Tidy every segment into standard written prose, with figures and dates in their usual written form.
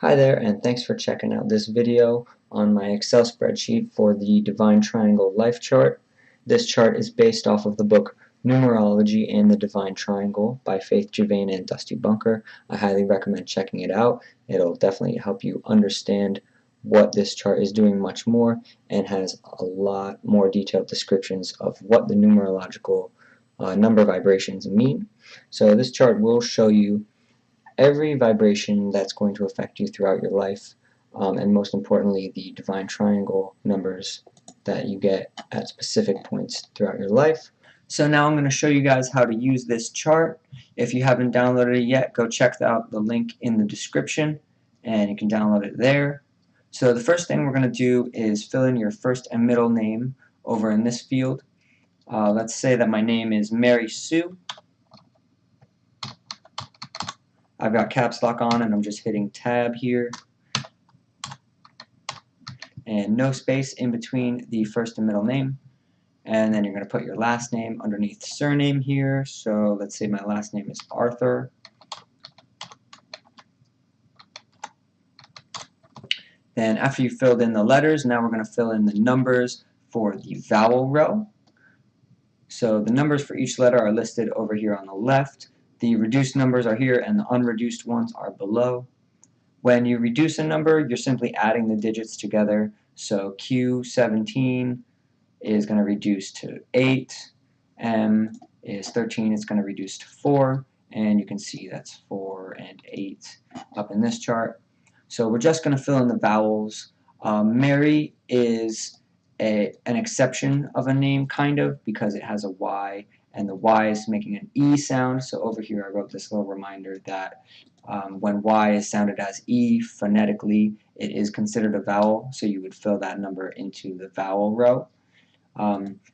Hi there, and thanks for checking out this video on my Excel spreadsheet for the Divine Triangle Life Chart. This chart is based off of the book Numerology and the Divine Triangle by Faith Javain and Dusty Bunker. I highly recommend checking it out. It'll definitely help you understand what this chart is doing much more, and has a lot more detailed descriptions of what the numerological number vibrations mean. So this chart will show you every vibration that's going to affect you throughout your life, and most importantly the divine triangle numbers that you get at specific points throughout your life. So now I'm going to show you guys how to use this chart. If you haven't downloaded it yet, go check out the link in the description and you can download it there. So the first thing we're going to do is fill in your first and middle name over in this field. Let's say that my name is Mary Sue. I've got caps lock on and I'm just hitting tab here, and no space in between the first and middle name. And then you're going to put your last name underneath surname here. So let's say my last name is Arthur. Then after you filled in the letters, now we're going to fill in the numbers for the vowel row. So the numbers for each letter are listed over here on the left. The reduced numbers are here and the unreduced ones are below. When you reduce a number, you're simply adding the digits together. So Q17 is going to reduce to 8, M is 13, it's going to reduce to 4, and you can see that's 4 and 8 up in this chart. So we're just going to fill in the vowels. Mary is an exception of a name, kind of, because it has a Y, and the Y is making an E sound. So over here I wrote this little reminder that when Y is sounded as E phonetically, it is considered a vowel, so you would fill that number into the vowel row.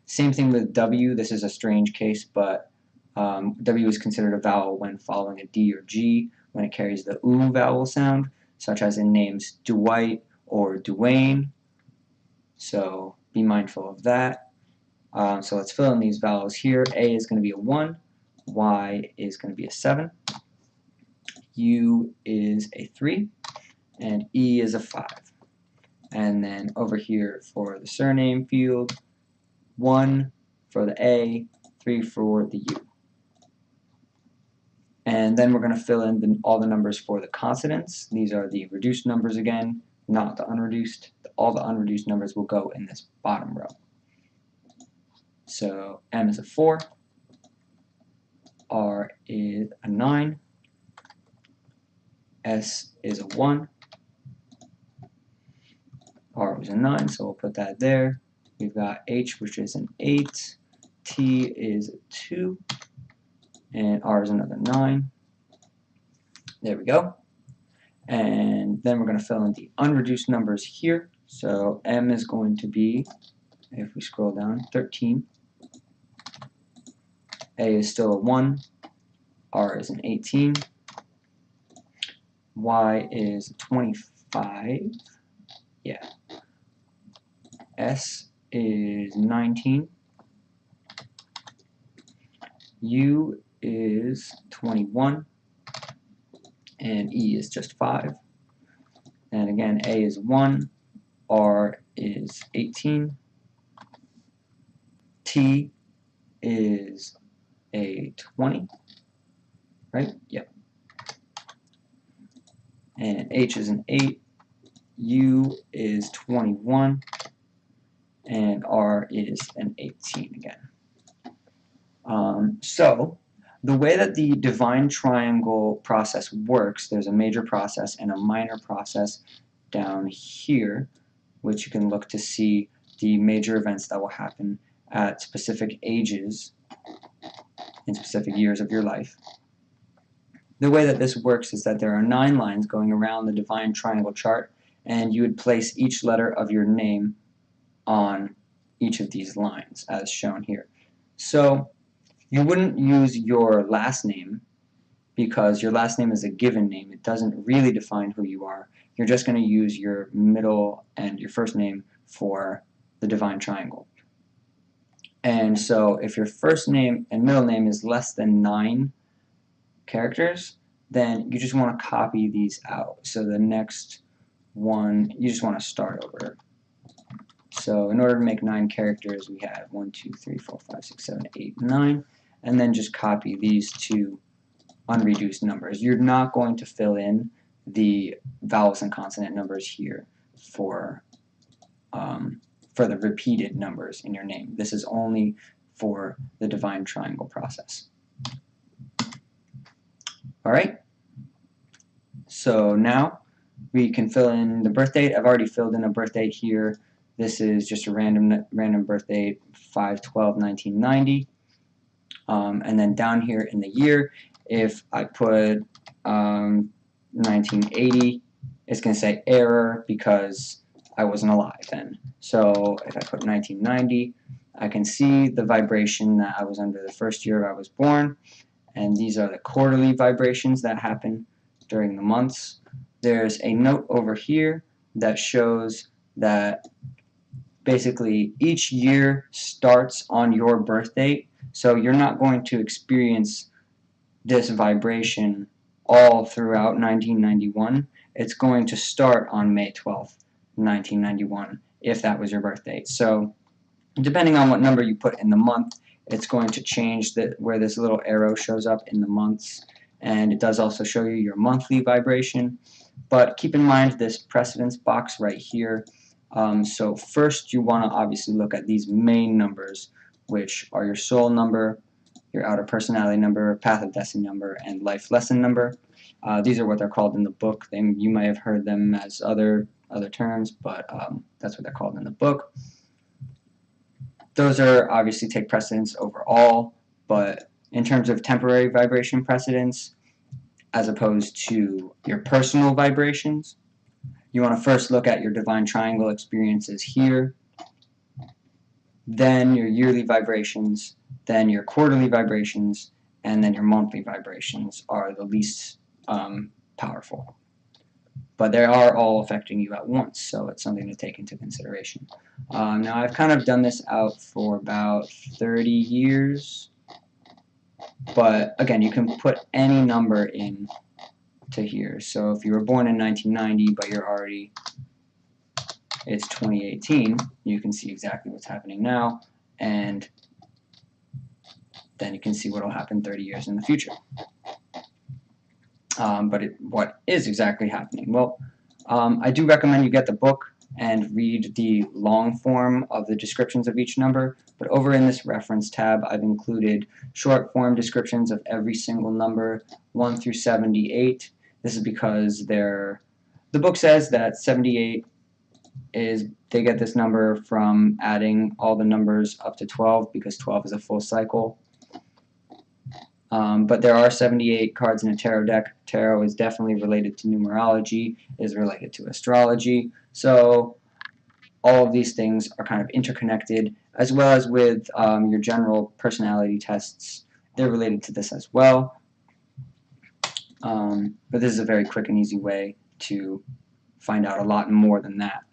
Same thing with W. This is a strange case, but W is considered a vowel when following a D or G when it carries the OO vowel sound, such as in names Dwight or Dwayne. So be mindful of that. So let's fill in these vowels here. A is going to be a 1, Y is going to be a 7, U is a 3, and E is a 5. And then over here for the surname field, 1 for the A, 3 for the U. And then we're going to fill in all the numbers for the consonants. These are the reduced numbers again, not the unreduced. All the unreduced numbers will go in this bottom row. So M is a 4, R is a 9, S is a 1, R was a 9, so we'll put that there. We've got H, which is an 8, T is a 2, and R is another 9. There we go. And then we're going to fill in the unreduced numbers here. So M is going to be, if we scroll down, 13. A is still a 1, R is an 18, Y is 25, yeah, S is 19, U is 21, and E is just 5. And again, A is 1, R is 18, T is a 20, right? Yep. And H is an 8, U is 21, and R is an 18 again. So the way that the divine triangle process works, there's a major process and a minor process down here, which you can look to see the major events that will happen at specific ages in specific years of your life. The way that this works is that there are 9 lines going around the divine triangle chart, and you would place each letter of your name on each of these lines as shown here. So you wouldn't use your last name because your last name is a given name. It doesn't really define who you are. You're just going to use your middle and your first name for the divine triangle. And so if your first name and middle name is less than 9 characters, then you just want to copy these out. So the next one, you just want to start over. So in order to make 9 characters, we have 1, 2, 3, 4, 5, 6, 7, 8, 9, and then just copy these two unreduced numbers. You're not going to fill in the vowels and consonant numbers here for the repeated numbers in your name. This is only for the divine triangle process. Alright, so now we can fill in the birth date. I've already filled in a birth date here. This is just a random birth date, 5/12/1990. And then down here in the year, if I put 1980, it's going to say error because I wasn't alive then. So if I put 1990, I can see the vibration that I was under the first year I was born. And these are the quarterly vibrations that happen during the months. There's a note over here that shows that basically each year starts on your birth date, so you're not going to experience this vibration all throughout 1991. It's going to start on May 12th, 1991, if that was your birth date. So depending on what number you put in the month, it's going to change where this little arrow shows up in the months, and it does also show you your monthly vibration. But keep in mind this precedence box right here. So first you want to obviously look at these main numbers, which are your soul number, your outer personality number, path of destiny number, and life lesson number. These are what they're called in the book. You might have heard them as other terms, but that's what they're called in the book. Those are obviously take precedence over all, but in terms of temporary vibration precedence, as opposed to your personal vibrations, you want to first look at your divine triangle experiences here, then your yearly vibrations, then your quarterly vibrations, and then your monthly vibrations are the least powerful. But they are all affecting you at once, so it's something to take into consideration. Now, I've kind of done this out for about 30 years, but again, you can put any number in to here. So if you were born in 1990, but it's 2018, you can see exactly what's happening now, and then you can see what will happen 30 years in the future. What is exactly happening? Well, I do recommend you get the book and read the long form of the descriptions of each number, but over in this reference tab I've included short form descriptions of every single number 1 through 78. This is because the book says that 78 they get this number from adding all the numbers up to 12 because 12 is a full cycle. But there are 78 cards in a tarot deck. Tarot is definitely related to numerology, is related to astrology. So all of these things are kind of interconnected, as well as with your general personality tests. They're related to this as well. But this is a very quick and easy way to find out a lot more than that.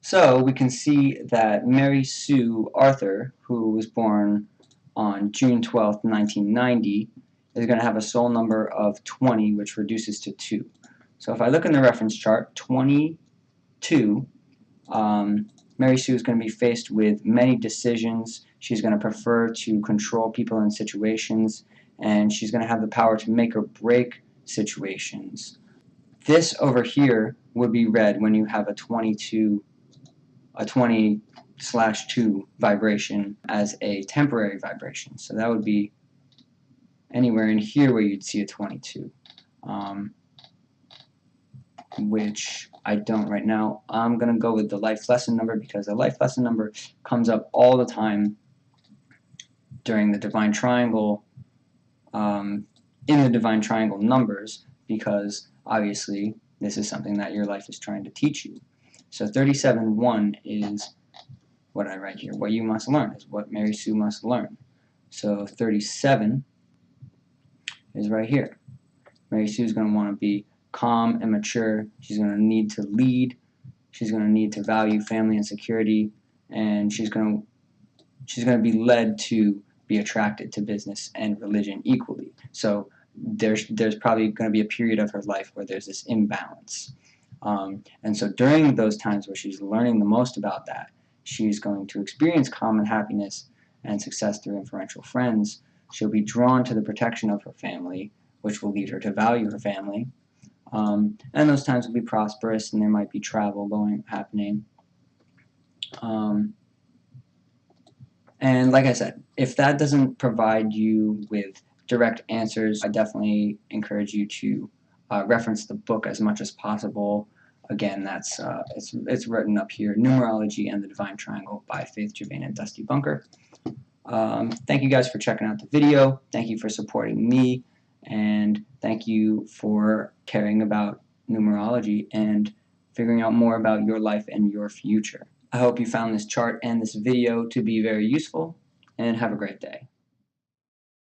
So we can see that Mary Sue Arthur, who was born on June 12th, 1990, is going to have a soul number of 20, which reduces to 2. So if I look in the reference chart, 22, Mary Sue is going to be faced with many decisions. She's going to prefer to control people and situations, and she's going to have the power to make or break situations. This over here would be read when you have a 20/2 vibration as a temporary vibration. So that would be anywhere in here where you'd see a 22, which I don't right now. I'm going to go with the life lesson number because the life lesson number comes up all the time during the divine triangle, in the divine triangle numbers, because obviously this is something that your life is trying to teach you. So 37-1 is what I write here. What you must learn is what Mary Sue must learn. So 37 is right here. Mary Sue is going to want to be calm and mature. She's going to need to lead. She's going to need to value family and security, and she's going to be led to be attracted to business and religion equally. So there's probably going to be a period of her life where there's this imbalance. And so during those times where she's learning the most about that, she's going to experience calm and happiness and success through influential friends. She'll be drawn to the protection of her family, which will lead her to value her family. And those times will be prosperous, and there might be travel happening. And like I said, if that doesn't provide you with direct answers, I definitely encourage you to reference the book as much as possible. Again, that's it's written up here, Numerology and the Divine Triangle by Faith Gervain and Dusty Bunker. Thank you guys for checking out the video. Thank you for supporting me, and thank you for caring about numerology and figuring out more about your life and your future. I hope you found this chart and this video to be very useful, and have a great day.